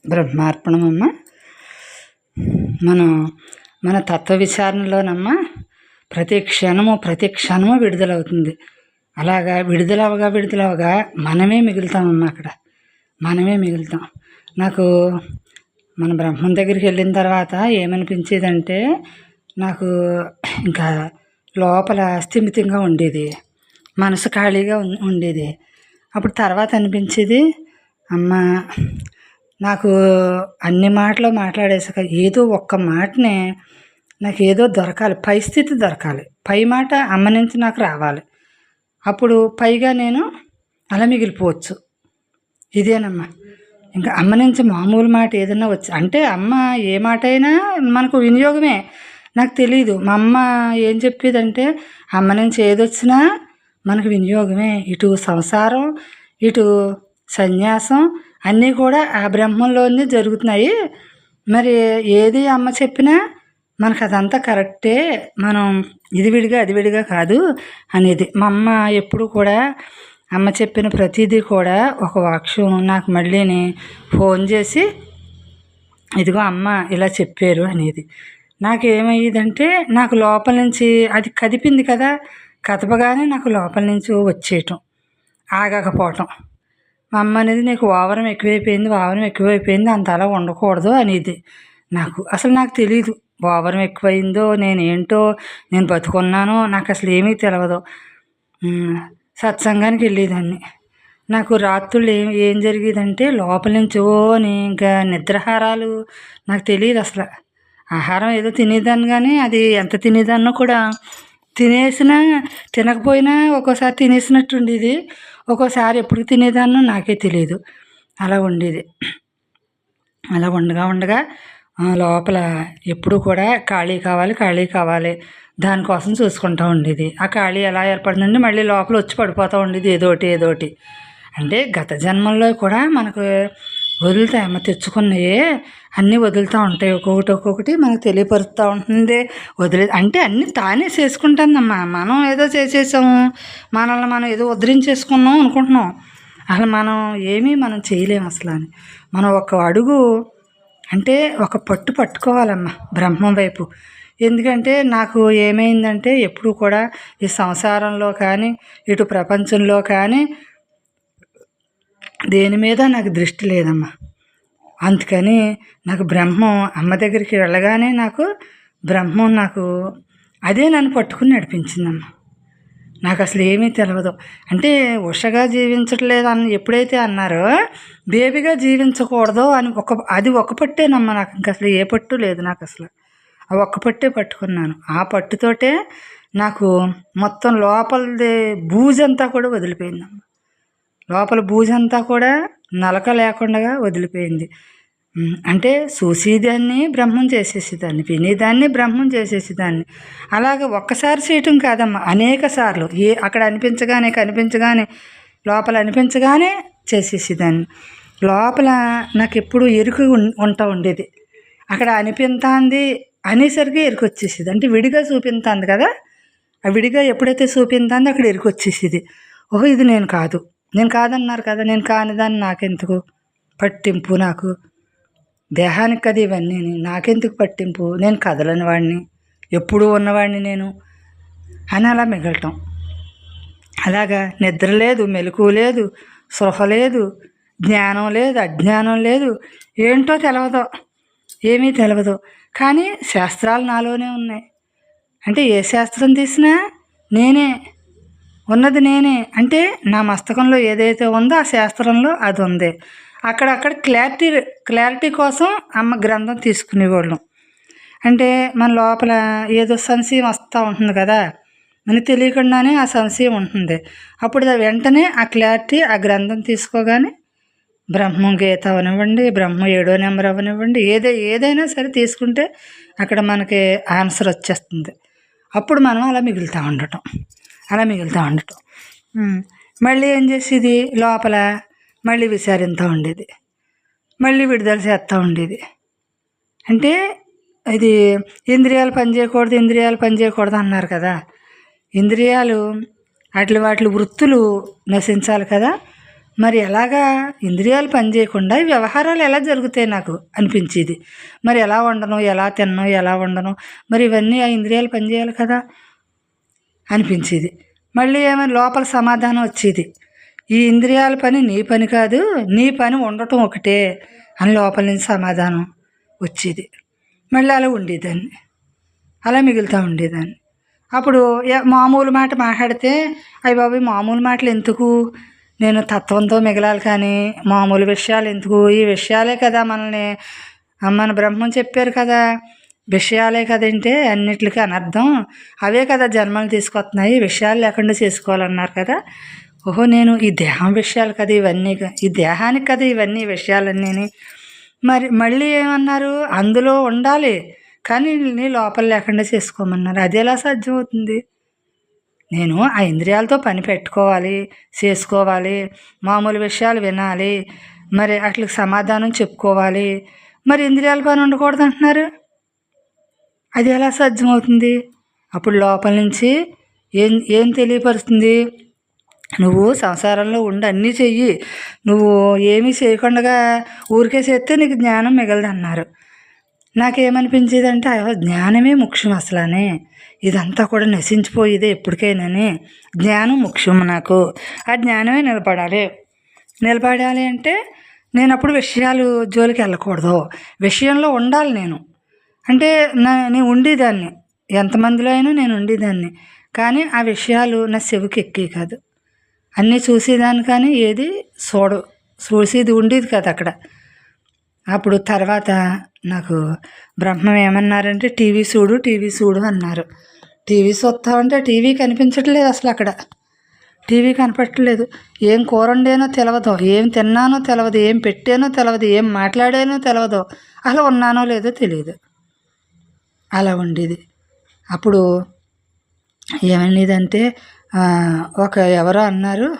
బ్రహ్మార్పణమమ్మ. మనం మన తత్వ విచారణలోనమ్మ ప్రతి క్షణము విడుదలవుతుంది. అలాగా విడుదలవగా మనమే మిగులుతామమ్మా. అక్కడ మనమే మిగులుతాం. నాకు మన బ్రహ్మం దగ్గరికి వెళ్ళిన తర్వాత ఏమనిపించేదంటే, నాకు ఇంకా లోపల స్థిమితంగా ఉండేది, మనసు ఖాళీగా ఉండేది. అప్పుడు తర్వాత అనిపించేది, అమ్మ నాకు అన్ని మాటలు మాట్లాడేసాక ఏదో ఒక్క మాటనే నాకు ఏదో దొరకాలి, పై స్థితి దొరకాలి, పై మాట అమ్మ నుంచి నాకు రావాలి. అప్పుడు పైగా నేను అలా మిగిలిపోవచ్చు. ఇదేనమ్మా. ఇంకా అమ్మ నుంచి మామూలు మాట ఏదైనా వచ్చి అంటే అమ్మ ఏ మాట అయినా మనకు వినియోగమే. నాకు తెలీదు. మా అమ్మ ఏం చెప్పేదంటే, అమ్మ నుంచి ఏదొచ్చినా మనకు వినియోగమే. ఇటు సంసారం, ఇటు సన్యాసం అన్నీ కూడా ఆ బ్రహ్మంలోనే జరుగుతున్నాయి. మరి ఏది అమ్మ చెప్పినా మనకు అదంతా కరెక్టే, మనం ఇది విడిగా అది విడిగా కాదు అనేది. మా అమ్మ ఎప్పుడు కూడా అమ్మ చెప్పిన ప్రతిదీ కూడా ఒక వాక్యం నాకు మళ్ళీని ఫోన్ చేసి, ఇదిగో అమ్మ ఇలా చెప్పారు అనేది. నాకేమయ్యేదంటే, నాకు లోపల నుంచి అది కదిపింది కదా, కదపగానే నాకు లోపల నుంచి వచ్చేయటం, ఆగకపోవటం. మా అమ్మ అనేది, నీకు ఓవరం ఎక్కువైపోయింది, అంత అలా ఉండకూడదు అనేది. నాకు తెలీదు ఓవరం ఎక్కువైందో, నేనేంటో, నేను బతుకున్నానో నాకు అసలు ఏమీ తెలియదు. సత్సంగానికి వెళ్ళేదాన్ని. నాకు రాత్రులు ఏం జరిగేదంటే, లోపల నుంచి అని ఇంకా నిద్రాహారాలు నాకు తెలియదు అసలు. ఆహారం ఏదో తినేదాన్ని, కానీ అది ఎంత తినేదాన్నో కూడా, తినేసినా తినకపోయినా ఒక్కోసారి తినేసినట్టు ఉండేది, ఒక్కోసారి ఎప్పుడు తినేదాన్నో నాకే తెలియదు. అలా ఉండేది. అలా ఉండగా లోపల ఎప్పుడు కూడా ఖాళీ కావాలి దానికోసం చూసుకుంటూ ఉండేది. ఆ ఖాళీ ఎలా ఏర్పడిందంటే మళ్ళీ లోపల వచ్చి పడిపోతూ ఉండేది ఏదోటి. అంటే గత జన్మల్లో కూడా మనకు వదులుతాయమ్మ, తెచ్చుకున్నాయే అన్నీ వదులుతూ ఉంటాయి. ఒక్కొక్కటి మనకు తెలియపరుస్తూ ఉంటుంది. అంటే అన్నీ తానే చేసుకుంటుందమ్మా. మనం ఏదో చేసేసాము, మనల్ని మనం ఏదో ఉద్ధరించేసుకున్నాం అనుకుంటున్నాం. అసలు మనం చేయలేము అసలు అని. మనం ఒక అడుగు అంటే ఒక పట్టుకోవాలమ్మా బ్రహ్మం వైపు. ఎందుకంటే నాకు ఏమైందంటే, ఎప్పుడు కూడా ఈ సంసారంలో కానీ, ఇటు ప్రపంచంలో కానీ దేని మీద నాకు దృష్టి లేదమ్మా. అందుకని నాకు బ్రహ్మం, అమ్మ దగ్గరికి వెళ్ళగానే నాకు బ్రహ్మం అదే నన్ను పట్టుకుని నడిపించిందమ్మా. నాకు అసలు ఏమీ తెలియదు. అంటే ఉషగా జీవించట్లేదు ఎప్పుడైతే అన్నారో, బేబీగా జీవించకూడదు అని అది ఒక పట్టేనమ్మా. నాకు ఇంకా అసలు ఏ పట్టు లేదు. నాకు అసలు ఆ ఒక్క పట్టే పట్టుకున్నాను. ఆ పట్టుతోటే నాకు మొత్తం లోపలది బూజంతా కూడా వదిలిపోయిందమ్మా. లోపల బూజంతా కూడా నలక లేకుండా వదిలిపోయింది. అంటే చూసేదాన్ని బ్రహ్మం చేసేసేదాన్ని, వినేదాన్ని బ్రహ్మం చేసేసేదాన్ని. అలాగే ఒక్కసారి చేయటం కాదమ్మా, అనేక సార్లు అక్కడ కనిపించగానే లోపల అనిపించగానే చేసేసేదాన్ని. లోపల నాకు ఎప్పుడు ఎరుక ఉంటా ఉండేది. అక్కడ అనిపించింది అనేసరికి ఎరుక వచ్చేసేది. అంటే విడిగా చూపించింది కదా, ఆ విడిగా ఎప్పుడైతే చూపించిందో అక్కడ ఎరుక వచ్చేసేది. ఓహో, ఇది నేను కాదన్నారు కదా, నేను కానిదాన్ని నాకెందుకు పట్టింపు, నాకు దేహానికి కదా ఇవన్నీ, నాకెందుకు పట్టింపు, నేను కదలని వాడిని, ఎప్పుడూ ఉన్నవాడిని నేను అని అలా మిగలటం. అలాగా నిద్ర లేదు, మెలకువ లేదు, స్పృహ లేదు, జ్ఞానం లేదు, అజ్ఞానం లేదు, ఏంటో ఏమీ తెలియదు. కానీ శాస్త్రాలు నాలోనే ఉన్నాయి. అంటే ఏ శాస్త్రం తీసినా ఉన్నది నేనే. అంటే నా మస్తకంలో ఏదైతే ఉందో ఆ శాస్త్రంలో అది ఉంది. అక్కడక్కడ క్లారిటీ కోసం అమ్మ గ్రంథం తీసుకునేవాళ్ళం. అంటే మన లోపల ఏదో సంశయం వస్తూ ఉంటుంది కదా, మనకు తెలియకుండానే ఆ సంశయం ఉంటుంది. అప్పుడు వెంటనే ఆ క్లారిటీ, ఆ గ్రంథం తీసుకోగానే బ్రహ్మం గీత అవనివ్వండి, బ్రహ్మం 7వ నెంబర్ అవనివ్వండి, ఏదైనా సరే తీసుకుంటే అక్కడ మనకి ఆన్సర్ వచ్చేస్తుంది. అప్పుడు మనం అలా మిగులుతూ ఉండటం. మళ్ళీ ఏం చేసేది, లోపల మళ్ళీ విచారిస్తూ ఉండేది, మళ్ళీ విడుదల చేస్తూ ఉండేది. అంటే ఇది ఇంద్రియాలు పనిచేయకూడదు అన్నారు కదా. ఇంద్రియాలు వాటి వృత్తులు నశించాలి కదా. మరి ఎలాగా ఇంద్రియాలు పనిచేయకుండా ఈ వ్యవహారాలు ఎలా జరుగుతాయి నాకు అనిపించేది. మరి ఎలా వండను, ఎలా తినను, ఎలా వండను, మరి ఇవన్నీ ఆ ఇంద్రియాలు పనిచేయాలి కదా అనిపించేది. మళ్ళీ ఏమైనా లోపల సమాధానం వచ్చేది, ఈ ఇంద్రియాల పని నీ పని కాదు, నీ పని ఉండటం ఒకటే అని లోపల నుంచి సమాధానం వచ్చేది. మళ్ళీ అలా ఉండేదాన్ని, అలా మిగులుతూ ఉండేదాన్ని. అప్పుడు మామూలు మాట మాట్లాడితే అయ్య బాబోయ్ మామూలు మాటలు ఎందుకు, నేను తత్వంతో మిగలాలి కానీ మామూలు విషయాలు ఎందుకు, ఈ విషయాలే కదా మనల్ని మన బ్రహ్మం చెప్పారు కదా, విషయాలే కదంటే అన్నిటికీ అనర్థం, అవే కదా జన్మలు తీసుకొస్తున్నాయి, విషయాలు లేకుండా చేసుకోవాలన్నారు కదా. ఓహో నేను ఈ దేహం విషయాలు కదా ఇవన్నీ, ఈ దేహానికి కదా ఇవన్నీ విషయాలన్నీ. మరి మళ్ళీ ఏమన్నారు, అందులో ఉండాలి కానీ నీ లోపల లేకుండా చేసుకోమన్నారు. అది ఎలా సాధ్యం అవుతుంది? నేను ఆ ఇంద్రియాలతో పని పెట్టుకోవాలి, చేసుకోవాలి, మామూలు విషయాలు వినాలి, మరి వాటికి సమాధానం చెప్పుకోవాలి, మరి ఇంద్రియాల పని ఉండకూడదు అంటున్నారు. అది ఎలా సాధ్యం అవుతుంది? అప్పుడు లోపల నుంచి ఏం ఏం తెలియపరుస్తుంది, నువ్వు సంసారంలో ఉండి అన్నీ చెయ్యి, నువ్వు ఏమీ చేయకుండా ఊరికే చేస్తే నీకు జ్ఞానం మిగలదు అన్నారు. నాకేమనిపించేదంటే జ్ఞానమే ముఖ్యం అసలనే, ఇదంతా కూడా నశించిపోయేదే ఎప్పటికైనాని, జ్ఞానం ముఖ్యం నాకు, ఆ జ్ఞానమే నిలబడాలి అంటే నేను అప్పుడు విషయాలు జోలికి వెళ్ళకూడదు, విషయంలో ఉండాలి నేను. అంటే నేను ఉండేదాన్ని, ఎంతమందిలో అయినా నేను ఉండేదాన్ని, కానీ ఆ విషయాలు నా చెవికి ఎక్కి కాదు, అన్నీ చూసేదాన్ని కానీ ఏది చూసేది ఉండేది కాదు అక్కడ. అప్పుడు తర్వాత నాకు బ్రహ్మం ఏమన్నారంటే టీవీ చూడు అన్నారు. టీవీ చూస్తామంటే టీవీ కనిపించట్లేదు అసలు, అక్కడ టీవీ కనపట్టలేదు. ఏం కూర వండానో తెలియదు, ఏం తిన్నానో తెలియదు, ఏం పెట్టానో తెలియదు, ఏం మాట్లాడానో తెలియదు, అసలు ఉన్నానో లేదో తెలియదు, అలా ఉండేది. అప్పుడు ఏమనేదంటే ఎవరో అన్నారు,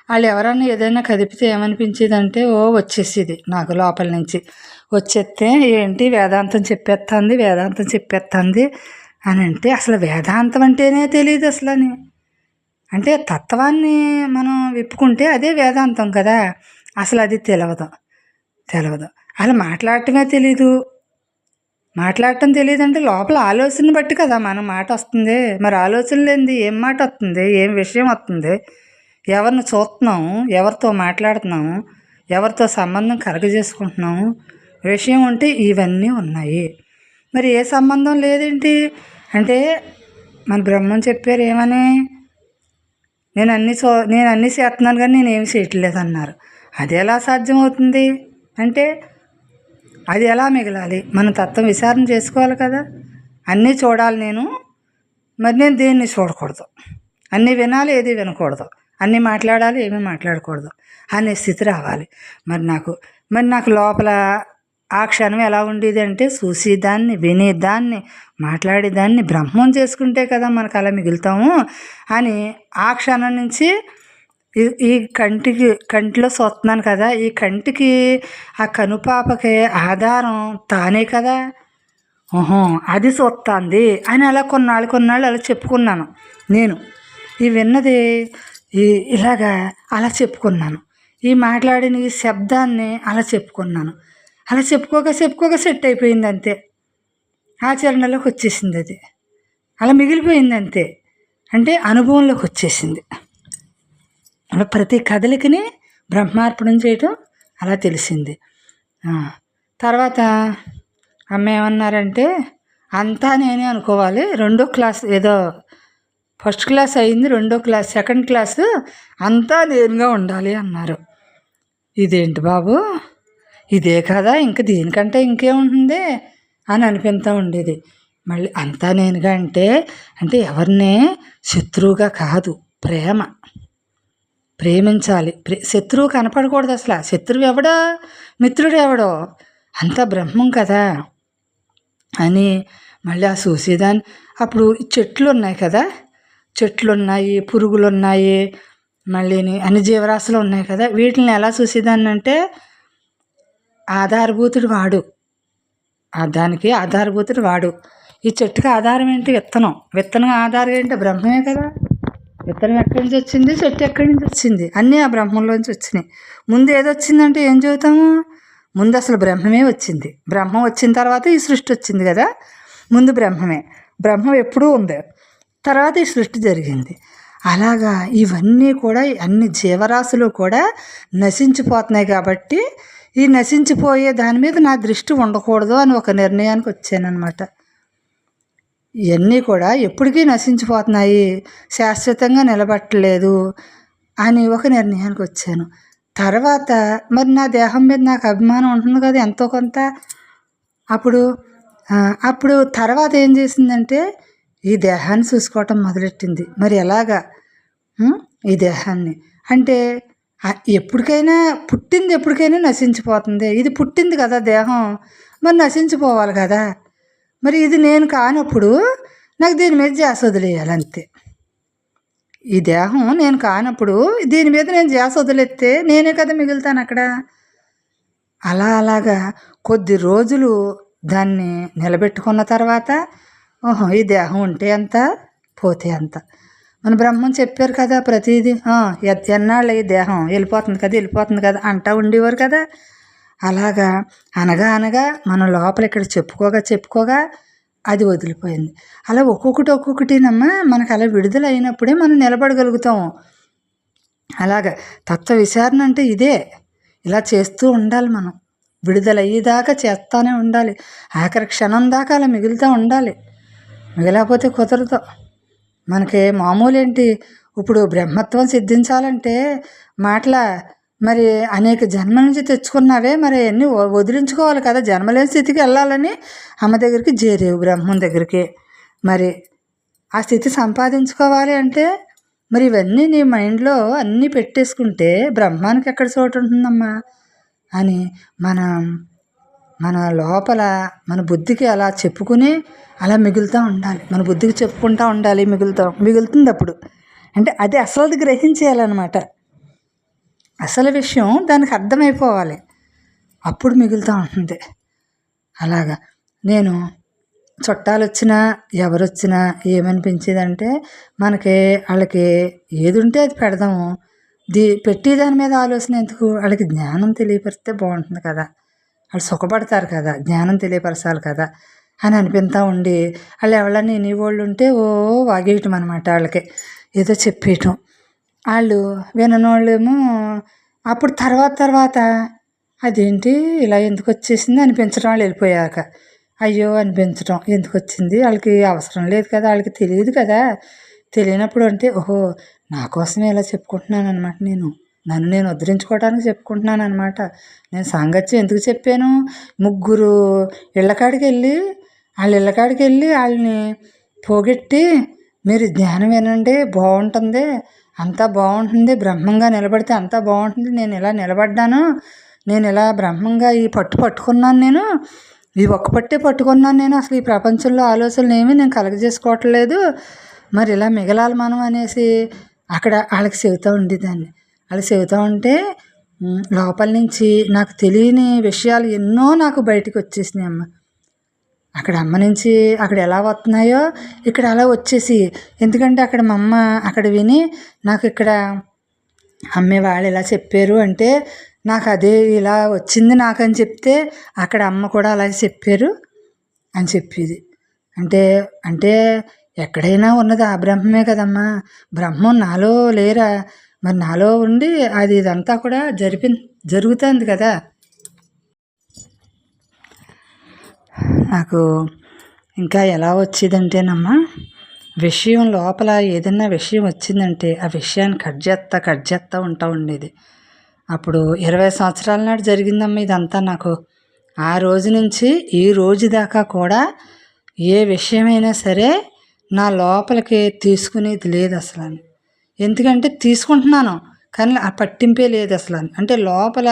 వాళ్ళు ఎవరన్నా ఏదైనా కదిపితే ఏమనిపించేదంటే వచ్చేసేది నాకు లోపల నుంచి, వచ్చేస్తే ఏంటి వేదాంతం చెప్పేస్తుంది అని అంటే అసలు వేదాంతం అంటేనే తెలియదు అసలు అని. అంటే తత్వాన్ని మనం విప్పుకుంటే అదే వేదాంతం కదా, అసలు అది తెలియదు. అసలు మాట్లాడటమే తెలీదు. మాట్లాడటం తెలియదు అంటే లోపల ఆలోచన బట్టి కదా మనం మాట వస్తుంది. మరి ఆలోచన లేనిది ఏం మాట వస్తుంది, ఏం విషయం వస్తుంది? ఎవరిని చూస్తున్నాము, ఎవరితో మాట్లాడుతున్నాము, ఎవరితో సంబంధం కలగజేసుకుంటున్నాము, విషయం ఉంటే ఇవన్నీ ఉన్నాయి. మరి ఏ సంబంధం లేదేంటి అంటే మన బ్రహ్మం చెప్పారు ఏమని, నేను అన్నీ చేస్తున్నాను కానీ నేనేమి చేయట్లేదు అన్నారు. అది ఎలా సాధ్యం అవుతుంది అంటే అది ఎలా మిగలాలి? మన తత్వం విచారణ చేసుకోవాలి కదా, అన్నీ చూడాలి నేను, మరి నేను దేన్ని చూడకూడదు, అన్నీ వినాలి ఏది వినకూడదు, అన్నీ మాట్లాడాలి ఏమీ మాట్లాడకూడదు అనే స్థితి రావాలి. మరి నాకు లోపల ఆ క్షణం ఎలా ఉండేది అంటే చూసేదాన్ని, వినేదాన్ని, మాట్లాడేదాన్ని బ్రహ్మం చేసుకుంటే కదా మనకు అలా మిగులుతాము అని ఆ క్షణం నుంచి ఈ కంటిలో చూస్తున్నాను కదా, ఈ కంటికి ఆ కనుపాపకి ఆధారం తానే కదా, అది చూస్తుంది అని అలా కొన్నాళ్ళు అలా చెప్పుకున్నాను. నేను ఈ విన్నది ఇలాగా అలా చెప్పుకున్నాను, ఈ మాట్లాడిన ఈ శబ్దాన్ని అలా చెప్పుకున్నాను. అలా చెప్పుకోక సెట్ అయిపోయింది అంతే, ఆచరణలోకి వచ్చేసింది, అది అలా మిగిలిపోయింది అంతే. అంటే అనుభవంలోకి వచ్చేసింది. అలా ప్రతి కదలికని బ్రహ్మార్పణం చేయటం అలా తెలిసింది. తర్వాత అమ్మ ఏమన్నారంటే అంతా నేనే అనుకోవాలి, రెండో క్లాస్ ఏదో ఫస్ట్ క్లాస్ అయింది, రెండో క్లాస్ సెకండ్ క్లాసు అంతా నేనుగా ఉండాలి అన్నారు. ఇదేంటి బాబు, ఇదే కదా, ఇంక దీనికంటే ఇంకేముంటుంది అని అనిపిస్తూ ఉండేది. మళ్ళీ అంతా నేనుగా అంటే ఎవరినే శత్రువుగా కాదు, ప్రేమించాలి. శత్రువు కనపడకూడదు అసలు, శత్రువు ఎవడో మిత్రుడు ఎవడో, అంతా బ్రహ్మం కదా అని మళ్ళీ ఆ చూసేదాన్ని. అప్పుడు చెట్లు ఉన్నాయి కదా, చెట్లు ఉన్నాయి, పురుగులు ఉన్నాయి, మళ్ళీ అన్ని జీవరాశులు ఉన్నాయి కదా, వీటిని ఎలా చూసేదాన్ని అంటే ఆధారభూతుడు వాడు, దానికి ఆధారభూతుడు వాడు. ఈ చెట్టుకి ఆధారం ఏంటి? విత్తనం ఆధారం ఏంటి? బ్రహ్మమే కదా. విత్తనం ఎక్కడి నుంచి వచ్చింది, చెట్టు ఎక్కడి నుంచి వచ్చింది, అన్నీ ఆ బ్రహ్మంలోంచి వచ్చినాయి. ముందు ఏది వచ్చిందంటే ఏం చెబుతాము? ముందు అసలు బ్రహ్మమే వచ్చింది. బ్రహ్మం వచ్చిన తర్వాత ఈ సృష్టి వచ్చింది కదా. ముందు బ్రహ్మమే, బ్రహ్మం ఎప్పుడూ ఉంది, తర్వాత ఈ సృష్టి జరిగింది. అలాగా ఇవన్నీ కూడా అన్ని జీవరాశులు కూడా నశించిపోతున్నాయి. కాబట్టి ఈ నశించిపోయే దాని మీద నా దృష్టి ఉండకూడదు అని ఒక నిర్ణయానికి వచ్చానన్నమాట. ఇవన్నీ కూడా ఎప్పటికీ నశించిపోతున్నాయి, శాశ్వతంగా నిలబట్టలేదు అని ఒక నిర్ణయానికి వచ్చాను. తర్వాత మరి నా దేహం మీద నాకు అభిమానం ఉంటుంది కదా ఎంతో కొంత. అప్పుడు తర్వాత ఏం చేసిందంటే ఈ దేహాన్ని చూసుకోవటం మొదలెట్టింది. మరి ఎలాగా ఈ దేహాన్ని అంటే ఎప్పటికైనా పుట్టింది, ఎప్పటికైనా నశించిపోతుంది. ఇది పుట్టింది కదా దేహం, మరి నశించిపోవాలి కదా. మరి ఇది నేను కానప్పుడు నాకు దీని మీద ధ్యాస వదిలేయాలి అంతే. ఈ దేహం నేను కానప్పుడు దీని మీద నేను ధ్యాస వదిలేస్తే నేనే కదా మిగులుతాను అక్కడ. అలాగా కొద్ది రోజులు దాన్ని నిలబెట్టుకున్న తర్వాత ఈ దేహం ఉంటే ఎంత, పోతే ఎంత. మన బ్రహ్మం చెప్పారు కదా ప్రతిదీ. ఎన్నాళ్ళు ఈ దేహం వెళ్ళిపోతుంది కదా అంటూ ఉండేవారు కదా. అలాగా అనగా మన లోపల ఇక్కడ చెప్పుకోగా అది వదిలిపోయింది. అలా ఒక్కొక్కటినమ్మా మనకు అలా విడుదల అయినప్పుడే మనం నిలబడగలుగుతాము. అలాగా తత్వ విచారణ అంటే ఇదే. ఇలా చేస్తూ ఉండాలి మనం. విడుదల అయ్యేదాకా చేస్తూనే ఉండాలి. ఆఖరి క్షణం దాకా అలా మిగులుతూ ఉండాలి. మిగలకపోతే కుదరదు. మనకి మామూలు ఏంటి, ఇప్పుడు బ్రహ్మత్వం సిద్ధించాలంటే మరి అనేక జన్మ నుంచి తెచ్చుకున్నావే, మరి అన్నీ వదిలించుకోవాలి కదా. జన్మలేని స్థితికి వెళ్ళాలని అమ్మ దగ్గరికి చేరేవు, బ్రహ్మం దగ్గరికి. మరి ఆ స్థితి సంపాదించుకోవాలి అంటే మరి ఇవన్నీ నీ మైండ్లో అన్నీ పెట్టేసుకుంటే బ్రహ్మానికి ఎక్కడ చోటు ఉంటుందమ్మా అని మన లోపల మన బుద్ధికి అలా చెప్పుకుని అలా మిగులుతూ ఉండాలి. మన బుద్ధికి చెప్పుకుంటూ ఉండాలి, మిగులుతుంది అప్పుడు. అంటే అది అసలు గ్రహించేయాలన్నమాట. అసలు విషయం దానికి అర్థమైపోవాలి, అప్పుడు మిగులుతూ ఉంటుంది. అలాగా నేను చుట్టాలు వచ్చినా ఎవరు వచ్చినా ఏమనిపించేదంటే మనకి వాళ్ళకి ఏది ఉంటే అది పెడదాము, పెట్టి దాని మీద ఆలోచన ఎందుకు, వాళ్ళకి జ్ఞానం తెలియపరిస్తే బాగుంటుంది కదా, వాళ్ళు సుఖపడతారు కదా, జ్ఞానం తెలియపరచాలి కదా అని అనిపిస్తూ ఉండి వాళ్ళు ఎవరన్నా నీ వాళ్ళు ఉంటే వాగేయటం అనమాట. వాళ్ళకి ఏదో చెప్పేయటం. వాళ్ళు విననోళ్ళేమో అప్పుడు తర్వాత అదేంటి ఇలా ఎందుకు వచ్చేసింది అనిపించడం, వాళ్ళు వెళ్ళిపోయాక అయ్యో అనిపించడం, ఎందుకు వచ్చింది, వాళ్ళకి అవసరం లేదు కదా, వాళ్ళకి తెలియదు కదా. తెలియనప్పుడు అంటే నా కోసమే ఇలా చెప్పుకుంటున్నాను అనమాట. నన్ను నేను ఉద్ధరించుకోవడానికి చెప్పుకుంటున్నాను అనమాట. నేను సాంగత్యం ఎందుకు చెప్పాను, ముగ్గురు ఇళ్ళకాడికి వెళ్ళి వాళ్ళని పోగొట్టి మీరు జ్ఞానం వినండి బాగుంటుంది, అంతా బాగుంటుంది, బ్రహ్మంగా నిలబడితే అంతా బాగుంటుంది, నేను ఇలా నిలబడ్డాను, నేను ఇలా బ్రహ్మంగా ఈ పట్టుకున్నాను, ఈ ఒక్క పట్టే పట్టుకున్నాను నేను, అసలు ఈ ప్రపంచంలో ఆలోచనలు ఏమీ నేను కలగజేసుకోవట్లేదు, మరి ఇలా మిగలాలి మనం అనేసి అక్కడ వాళ్ళకి చెబుతూ ఉండేదాన్ని. వాళ్ళకి చెబుతూ ఉంటే లోపల నుంచి నాకు తెలియని విషయాలు ఎన్నో నాకు బయటకు వచ్చేసినాయి అమ్మ. అక్కడ అమ్మ నుంచి అక్కడ ఎలా వస్తున్నాయో ఇక్కడ అలా వచ్చేసి, ఎందుకంటే అక్కడ మా అమ్మ అక్కడ విని నాకు ఇక్కడ అమ్మే వాళ్ళు ఇలా చెప్పారు అంటే నాకు అదే ఇలా వచ్చింది నాకు అని చెప్తే అక్కడ అమ్మ కూడా అలాగే చెప్పారు అని చెప్పేది. అంటే ఎక్కడైనా ఉన్నది ఆ బ్రహ్మమే కదమ్మా, బ్రహ్మం నాలో లేరా, మరి నాలో ఉండి అది ఇదంతా కూడా జరుగుతుంది కదా. నాకు ఇంకా ఎలా వచ్చేదంటేనమ్మా, విషయం లోపల ఏదన్నా విషయం వచ్చిందంటే ఆ విషయాన్ని కట్ చేస్తా ఉంటా ఉండేది. అప్పుడు 20 సంవత్సరాల నాడు జరిగిందమ్మా ఇదంతా నాకు. ఆ రోజు నుంచి ఈ రోజు దాకా కూడా ఏ విషయమైనా సరే నా లోపలికి తీసుకునేది లేదు అసలు. ఎందుకంటే తీసుకుంటున్నాను కానీ ఆ పట్టింపే లేదు అసలు. అంటే లోపల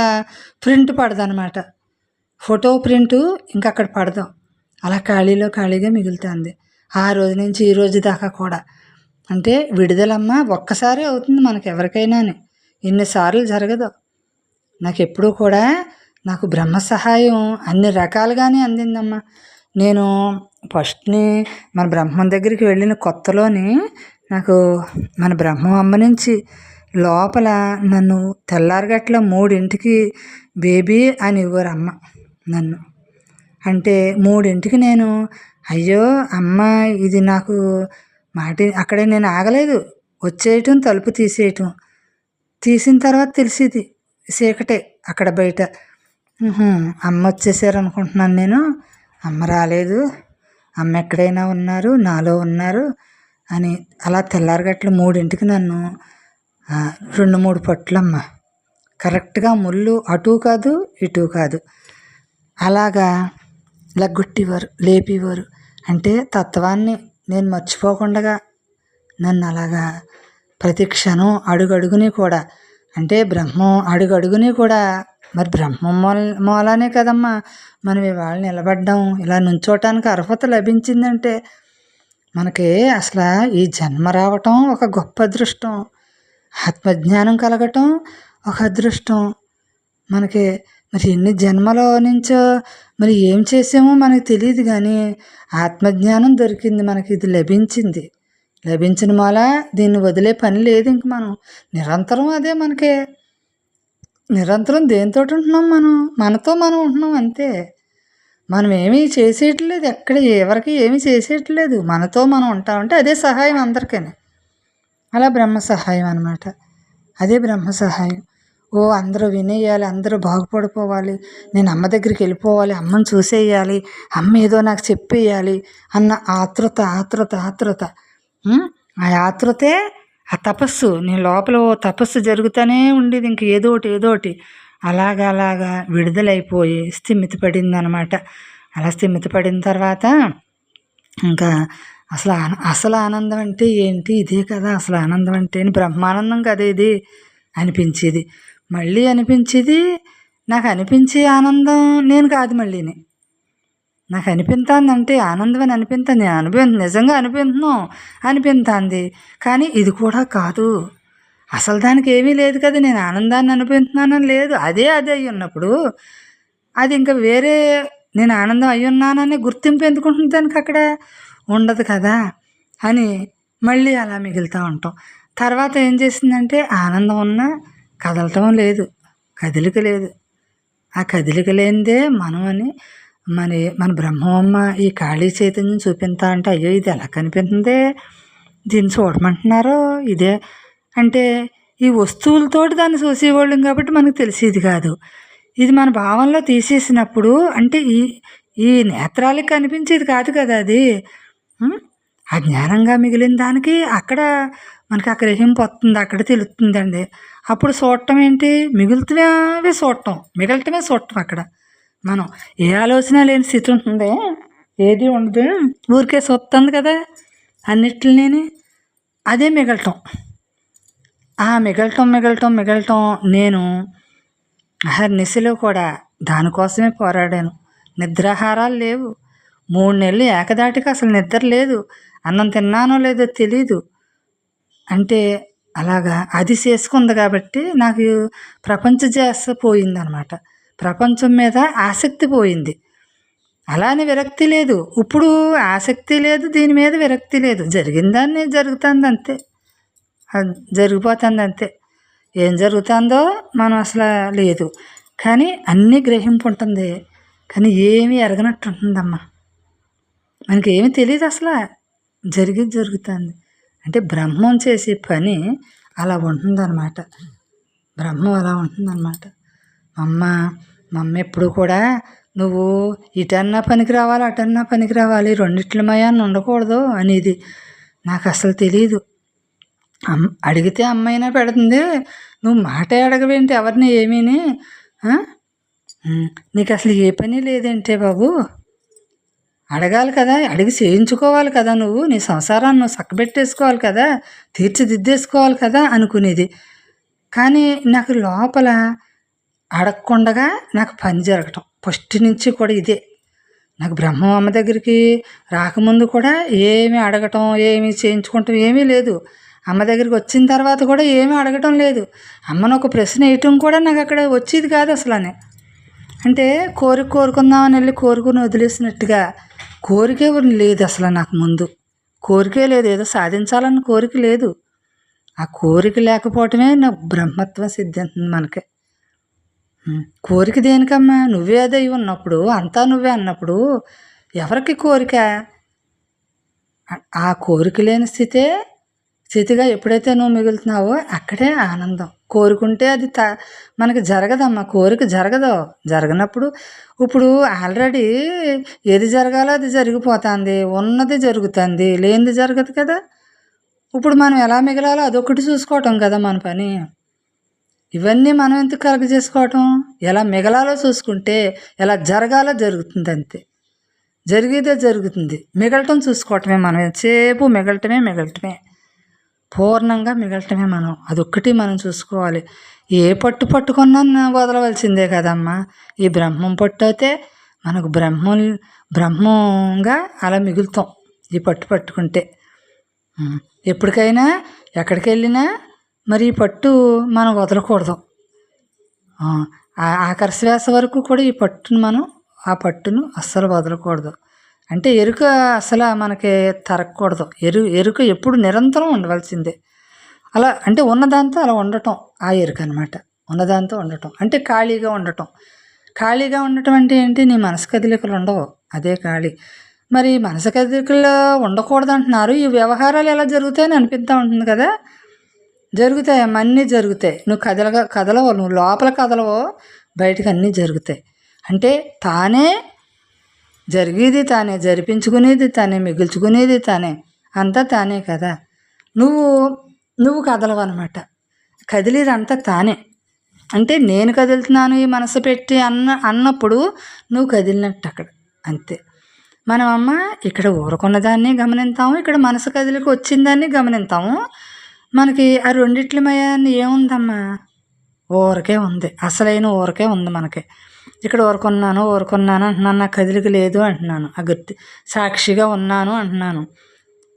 ప్రింట్ పడదనమాట, ఫోటో ప్రింటు ఇంకా అక్కడ పడదు, అలా ఖాళీగా మిగులుతుంది. ఆ రోజు నుంచి ఈ రోజు దాకా కూడా. అంటే విడుదలమ్మ ఒక్కసారి అవుతుంది మనకి ఎవరికైనా, ఇన్నిసార్లు జరగదు. నాకు ఎప్పుడూ కూడా నాకు బ్రహ్మ సహాయం అన్ని రకాలుగానే అందిందమ్మా. నేను ఫస్ట్ని మన బ్రహ్మం దగ్గరికి వెళ్ళిన కొత్తలోని నాకు మన బ్రహ్మమ్మ నుంచి లోపల నన్ను తెల్లారగట్ల 3ంటికి బేబీ అని ఇవ్వరు అమ్మ నన్ను. అంటే 3ంటికి నేను అయ్యో అమ్మ ఇది నాకు మాట అక్కడే నేను ఆగలేదు. వచ్చేయటం తలుపు తీసేయటం. తీసిన తర్వాత తెలిసేది చీకటే అక్కడ బయట. అమ్మ వచ్చేసారు అనుకుంటున్నాను నేను. అమ్మ రాలేదు, అమ్మ ఎక్కడైనా ఉన్నారు, నాలో ఉన్నారు అని అలా తెల్లారగట్ల 3ంటికి నన్ను 2-3 పట్లమ్మ కరెక్ట్గా ముళ్ళు అటు కాదు ఇటు కాదు అలాగా లగ్గొట్టేవారు, లేపేవారు. అంటే తత్వాన్ని నేను మర్చిపోకుండా నన్ను అలాగా ప్రతి క్షణం అడుగడుగుని కూడా, అంటే బ్రహ్మం అడుగడుగుని కూడా మరి బ్రహ్మం మూలానే కదమ్మా మనం ఇవాళ నిలబడ్డాం, ఇలా నుంచోటానికి అర్హత లభించిందంటే మనకి అసలు ఈ జన్మ రావటం ఒక గొప్ప అదృష్టం, ఆత్మజ్ఞానం కలగటం ఒక అదృష్టం. మనకి మరి ఎన్ని జన్మలో నుంచో మరి ఏం చేసామో మనకు తెలియదు, కానీ ఆత్మజ్ఞానం దొరికింది మనకి, ఇది లభించింది. లభించిన మూల దీన్ని వదిలే పని లేదు. ఇంక మనం నిరంతరం అదే మనకి నిరంతరం దేంతో ఉంటున్నాం, మనతో మనం ఉంటున్నాం అంతే. మనం ఏమీ చేసేయట్లేదు, ఎక్కడ ఎవరికి ఏమీ చేసేయట్లేదు, మనతో మనం ఉంటామంటే అదే సహాయం అందరికీ. అలా బ్రహ్మ సహాయం అన్నమాట, అదే బ్రహ్మ సహాయం. అందరూ వినేయాలి, అందరూ బాగుపడిపోవాలి, నేను అమ్మ దగ్గరికి వెళ్ళిపోవాలి, అమ్మని చూసేయాలి, అమ్మ ఏదో నాకు చెప్పేయాలి అన్న ఆతృత ఆతృత ఆతృత. ఆ ఆతృతే ఆ తపస్సు. నేను లోపల తపస్సు జరుగుతూనే ఉండేది, ఇంక ఏదోటి అలాగా విడుదలైపోయి స్థిమితపడింది అనమాట. అలా స్థిమితపడిన తర్వాత ఇంకా అసలు ఆనందం అంటే ఏంటి, ఇదే కదా అసలు ఆనందం అంటే, బ్రహ్మానందం కదా ఇది అనిపించేది. మళ్ళీ అనిపించేది, నాకు అనిపించే ఆనందం నేను కాదు, మళ్ళీని నాకు అనిపించిందంటే ఆనందం అని అనిపించింది, నిజంగా అనిపించింది. కానీ ఇది కూడా కాదు, అసలు దానికి ఏమీ లేదు కదా, నేను ఆనందాన్ని అనిపించున్నానని లేదు, అదే అయి ఉన్నప్పుడు అది ఇంకా వేరే నేను ఆనందం అయి ఉన్నానని గుర్తింపు ఎందుకుంటుంది దానికి, అక్కడ ఉండదు కదా అని మళ్ళీ అలా మిగులుతూ ఉంటాం. తర్వాత ఏం చేసిందంటే ఆనందం ఉన్నా కదలటం లేదు, కదలిక లేదు. ఆ కదలిక లేనిదే మనం అని మన బ్రహ్మమ్మ ఈ ఖాళీ చైతన్యం చూపిస్తా అంటే, అయ్యో ఇది ఎలా కనిపిస్తుంది, దీన్ని చూడమంటున్నారో ఇదే అంటే ఈ వస్తువులతోటి దాన్ని చూసేవాళ్ళం కాబట్టి మనకు తెలిసేది కాదు. ఇది మన భావంలో తీసేసినప్పుడు అంటే ఈ నేత్రాలకి కనిపించేది కాదు కదా అది. ఆ జ్ఞానంగా మిగిలిన దానికి అక్కడ మనకి ఆ గ్రహింపు వస్తుంది, అక్కడ తెలుస్తుందండి. అప్పుడు చూడటం ఏంటి, మిగులుతమే చూడటం, మిగలటమే చూడటం. అక్కడ మనం ఏ ఆలోచన లేని స్థితి ఉంటుంది, ఏది ఉండదు, ఊరికే చూస్తుంది కదా అన్నిటిని. అదే మిగలటం. ఆ మిగలటం నేను అహర్నిశలో కూడా దానికోసమే పోరాడాను. నిద్రాహారాలు లేవు, 3 నెలలు ఏకదాటికి అసలు నిద్ర లేదు, అన్నం తిన్నానో లేదో తెలీదు. అంటే అలాగా అది చేసుకుంది కాబట్టి నాకు ప్రపంచ ధ్యాస పోయిందనమాట, ప్రపంచం మీద ఆసక్తి పోయింది. అలానే విరక్తి లేదు, ఇప్పుడు ఆసక్తి లేదు, దీని మీద విరక్తి లేదు, జరిగిందాన్ని జరుగుతుంది అంతే, జరిగిపోతుంది అంతే. ఏం జరుగుతుందో మనం అసలు లేదు, కానీ అన్నీ గ్రహింపు ఉంటుంది, కానీ ఏమీ ఎరగనట్టు ఉంటుందమ్మా. మనకి ఏమీ తెలియదు అసలు, జరుగుతుంది. అంటే బ్రహ్మం చేసే పని అలా ఉంటుందన్నమాట, బ్రహ్మం అలా ఉంటుందన్నమాట. మా అమ్మ ఎప్పుడు కూడా నువ్వు ఇటన్నా పనికి రావాలి, అటన్నా పనికి రావాలి, రెండిట్లమయాన్ని ఉండకూడదు అనేది. నాకు అసలు తెలియదు. అడిగితే అమ్మైనా పెడుతుంది, నువ్వు మాట అడగవేంటి ఎవరిని ఏమీని, నీకు అసలు ఏ పని లేదంటే బాబు, అడగాలి కదా, అడిగి చేయించుకోవాలి కదా, నువ్వు నీ సంసారాన్ని నువ్వు చక్కబెట్టేసుకోవాలి కదా, తీర్చిదిద్దేసుకోవాలి కదా అనుకునేది. కానీ నాకు లోపల అడగకుండా నాకు పని జరగటం ఫస్ట్ నుంచి కూడా ఇదే. నాకు బ్రహ్మం అమ్మ దగ్గరికి రాకముందు కూడా ఏమీ అడగటం, ఏమీ చేయించుకుంటాం ఏమీ లేదు. అమ్మ దగ్గరికి వచ్చిన తర్వాత కూడా ఏమీ అడగటం లేదు. అమ్మను ఒక ప్రశ్న వేయటం కూడా నాకు అక్కడ వచ్చేది కాదు అసలు. అంటే కోరుకుందామని వెళ్ళి కోరుకుని వదిలేసినట్టుగా కోరికే లేదు అసలు నాకు ముందు. కోరికే లేదు, ఏదో సాధించాలన్న కోరిక లేదు. ఆ కోరిక లేకపోవటమే నా బ్రహ్మత్వం సిద్ధింతుంది మనకి. కోరిక దేనికమ్మా? నువ్వే అదై ఉన్నప్పుడు, అంతా నువ్వే అన్నప్పుడు ఎవరికి కోరిక? ఆ కోరిక లేని స్థితిగా ఎప్పుడైతే నువ్వు మిగులుతున్నావో అక్కడే ఆనందం. కోరుకుంటే అది మనకి జరగదమ్మా, కోరిక జరగనప్పుడు ఇప్పుడు ఆల్రెడీ ఏది జరగాలో అది జరిగిపోతుంది, ఉన్నది జరుగుతుంది, లేనిది జరగదు కదా. ఇప్పుడు మనం ఎలా మిగలాలో అదొకటి చూసుకోవటం కదా మన పని. ఇవన్నీ మనం ఎందుకు కలగజేసుకోవటం? ఎలా మిగలాలో చూసుకుంటే ఎలా జరగాలో జరుగుతుంది, అంతే. జరిగేదే జరుగుతుంది. మిగలటం చూసుకోవటమే మనం, ఎంతసేపు మిగలటమే పూర్ణంగా మిగలటమే మనం. అదొక్కటి మనం చూసుకోవాలి. ఏ పట్టుకున్నా వదలవలసిందే కదమ్మా. ఈ బ్రహ్మం పట్టు అయితే మనకు బ్రహ్మంగా అలా మిగులుతాం ఈ పట్టుకుంటే. ఎప్పటికైనా ఎక్కడికి వెళ్ళినా మరి ఈ పట్టు మనం వదలకూడదు. ఆఖరి శ్వాస వరకు కూడా ఈ పట్టును అస్సలు వదలకూడదు. అంటే ఎరుక అసలు మనకి తరగకూడదు. ఎరుక ఎప్పుడు నిరంతరం ఉండవలసిందే. అలా అంటే ఉన్నదాంతో అలా ఉండటం ఆ ఎరుక అనమాట. ఉన్నదాంతో ఉండటం అంటే ఖాళీగా ఉండటం అంటే ఏంటి? నీ మనసు కదలికలు ఉండవు, అదే ఖాళీ. మరి మనసు కదలికలు ఉండకూడదు అంటున్నారు. ఈ వ్యవహారాలు ఎలా జరుగుతాయని అనిపిస్తూ ఉంటుంది కదా. జరుగుతాయమ్మా, అన్నీ జరుగుతాయి. నువ్వు కదలవు, నువ్వు లోపల కదలవో బయటకు అన్నీ జరుగుతాయి. అంటే తానే జరిగేది తానే, జరిపించుకునేది తానే, మిగుల్చుకునేది తానే, అంతా తానే కదా. నువ్వు కదలవు అనమాట. కదిలేది అంతా తానే. అంటే నేను కదులుతున్నాను ఈ మనసు పెట్టి అన్నప్పుడు నువ్వు కదిలినట్టు అక్కడ, అంతే. మనం ఇక్కడ ఊరుకున్న దాన్ని గమనిస్తాము, ఇక్కడ మనసు కదిలికి వచ్చిందాన్ని గమనిస్తాము. మనకి ఆ రెండిట్ల మయాన్ని ఏముందమ్మా? ఊరకే ఉంది, అసలైన ఊరకే ఉంది మనకి. ఇక్కడ ఊరుకున్నాను అంటున్నాను, నాకు కదిలిక లేదు అంటున్నాను. ఆ గుర్తి సాక్షిగా ఉన్నాను అంటున్నాను.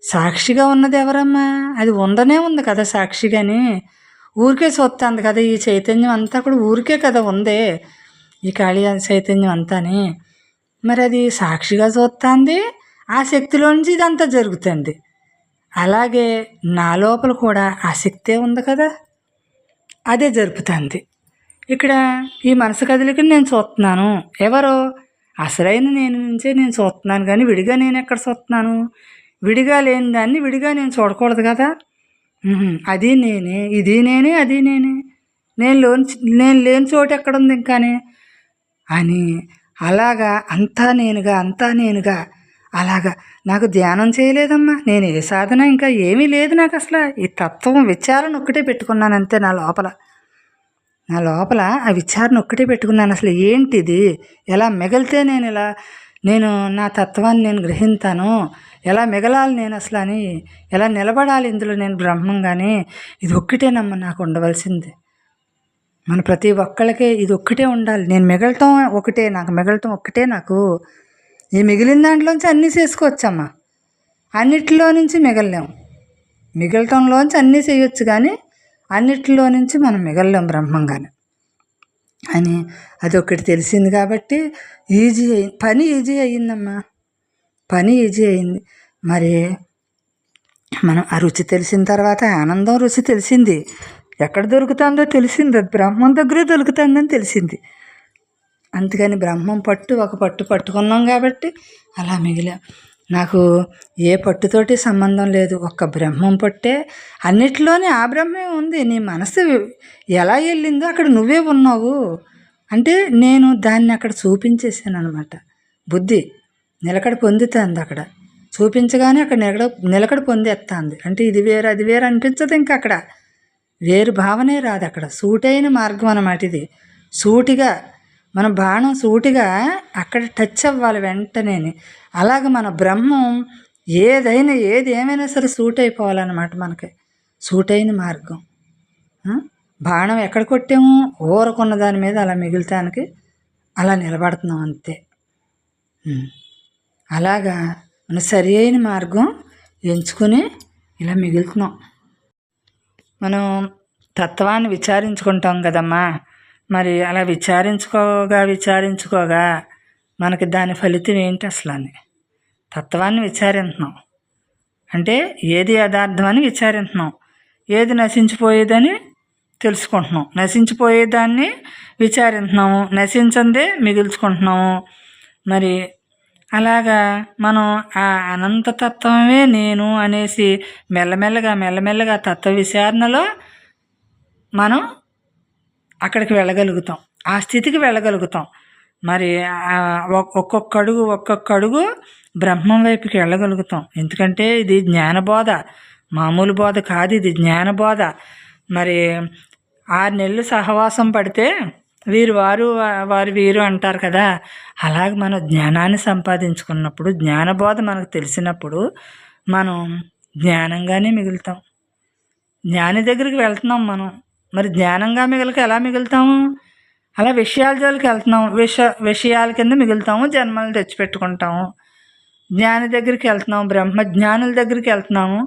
సాక్షిగా ఉన్నది ఎవరమ్మా? అది ఉండనే ఉంది కదా సాక్షిగాని. ఊరికే చూస్తుంది కదా ఈ చైతన్యం అంతా కూడా, ఊరికే కదా ఉంది ఈ ఖాళీ చైతన్యం అంతాని. మరి అది సాక్షిగా చూస్తుంది, ఆ శక్తిలో నుంచి ఇదంతా జరుగుతుంది. అలాగే నా లోపల కూడా ఆ శక్తే ఉంది కదా, అదే జరుపుతుంది. ఇక్కడ ఈ మనసు కదలికని నేను చూస్తున్నాను. ఎవరో అసలైన నేను నుంచే నేను చూస్తున్నాను, కానీ విడిగా నేను ఎక్కడ చూస్తున్నాను? విడిగా లేని దాన్ని విడిగా నేను చూడకూడదు కదా. అది నేనే, ఇది నేనే, అది నేనే. నేను లేని చోటు ఎక్కడుంది ఇంకానే అని అలాగా అంతా నేనుగా అలాగా. నాకు ధ్యానం చేయలేదమ్మా, నేను ఏ సాధన ఇంకా ఏమీ లేదు నాకు. అసలు ఈ తత్వం విచారణ ఒక్కటే పెట్టుకున్నాను అంతే. నా లోపల ఆ విచారణ ఒక్కటే పెట్టుకున్నాను. అసలు ఏంటిది? ఎలా మిగిలితే నేను నా తత్వాన్ని నేను గ్రహింతాను, ఎలా మిగలాలి నేను అసలు అని, ఎలా నిలబడాలి ఇందులో నేను బ్రహ్మంగానే. ఇది ఒక్కటేనమ్మా నాకు ఉండవలసింది. మన ప్రతి ఒక్కళ్ళకే ఇది ఒక్కటే ఉండాలి. నేను మిగలటం ఒకటే, నాకు ఈ మిగిలిన దాంట్లోంచి అన్నీ చేసుకోవచ్చమ్మా. అన్నిటిలో నుంచి మిగలటంలోంచి అన్నీ చేయొచ్చు, కానీ అన్నిటిలో నుంచి మనం మిగలలేం బ్రహ్మంగానే అని అది ఒకటి తెలిసింది. కాబట్టి పని ఈజీ అయ్యిందమ్మా, పని ఈజీ అయింది. మరి మనం ఆ రుచి తెలిసిన తర్వాత ఆనందం రుచి తెలిసింది. ఎక్కడ దొరుకుతుందో తెలిసింది, అది బ్రహ్మం దగ్గరే దొరుకుతుందని తెలిసింది. అందుకని బ్రహ్మం ఒక పట్టు పట్టుకున్నాం కాబట్టి అలా మిగిలాం. నాకు ఏ పట్టుతోటి సంబంధం లేదు, ఒక్క బ్రహ్మం పట్టే. అన్నిటిలోనే ఆ బ్రహ్మే ఉంది. నీ మనసు ఎలా వెళ్ళిందో అక్కడ నువ్వే ఉన్నావు. అంటే నేను దాన్ని అక్కడ చూపించేసాను అనమాట. బుద్ధి నిలకడ పొందుతుంది అక్కడ, చూపించగానే అక్కడ నిలకడ పొందేస్తుంది. అంటే ఇది వేరు అది వేరు అనిపించదు. ఇంకా అక్కడ వేరు భావనే రాదు. అక్కడ సూటైన మార్గం అన్నమాట. ఇది సూటిగా మన బాణం సూటిగా అక్కడ టచ్ అవ్వాలి వెంటనే. అలాగ మన బ్రహ్మం ఏది ఏమైనా సరే సూట్ అయిపోవాలన్నమాట. మనకి సూటైన మార్గం. బాణం ఎక్కడ కొట్టాము? ఊరకున్న దాని మీద అలా మిగులుతానికి అలా నిలబడుతున్నాం అంతే. అలాగా మన సరి అయిన మార్గం ఎంచుకుని ఇలా మిగులుతున్నాం. మనం తత్వాన్ని విచారించుకుంటాం కదమ్మా. మరి అలా విచారించుకోగా మనకి దాని ఫలితం ఏంటి అసలు అని తత్వాన్ని విచారిస్తున్నాం. అంటే ఏది యథార్థం అని విచారిస్తున్నాం, ఏది నశించిపోయేదని తెలుసుకుంటున్నాం. నశించిపోయేదాన్ని విచారిస్తున్నాము, నశించందే మిగుల్చుకుంటున్నాము. మరి అలాగా మనం ఆ అనంతతత్వమే నేను అనేసి మెల్లమెల్లగా తత్వ విచారణలో మనం అక్కడికి వెళ్ళగలుగుతాం, ఆ స్థితికి వెళ్ళగలుగుతాం. మరి ఒక్కొక్క అడుగు బ్రహ్మం వైపుకి వెళ్ళగలుగుతాం. ఎందుకంటే ఇది జ్ఞానబోధ, మామూలు బోధ కాదు, ఇది జ్ఞానబోధ. మరి 6 నెలలు సహవాసం పడితే వారు వీరు అంటారు కదా, అలాగే మనం జ్ఞానాన్ని సంపాదించుకున్నప్పుడు, జ్ఞానబోధ మనకు తెలిసినప్పుడు మనం జ్ఞానంగానే మిగులుతాం. జ్ఞాని దగ్గరికి వెళ్తున్నాం మనం. మరి జ్ఞానంగా మిగలక ఎలా మిగులుతాము? అలా విషయాల జోలికి వెళ్తున్నాం, విషయాల కింద మిగులుతాము, జన్మలు తెచ్చిపెట్టుకుంటాము. జ్ఞాని దగ్గరికి వెళ్తున్నాము, బ్రహ్మజ్ఞానుల దగ్గరికి వెళ్తున్నాము,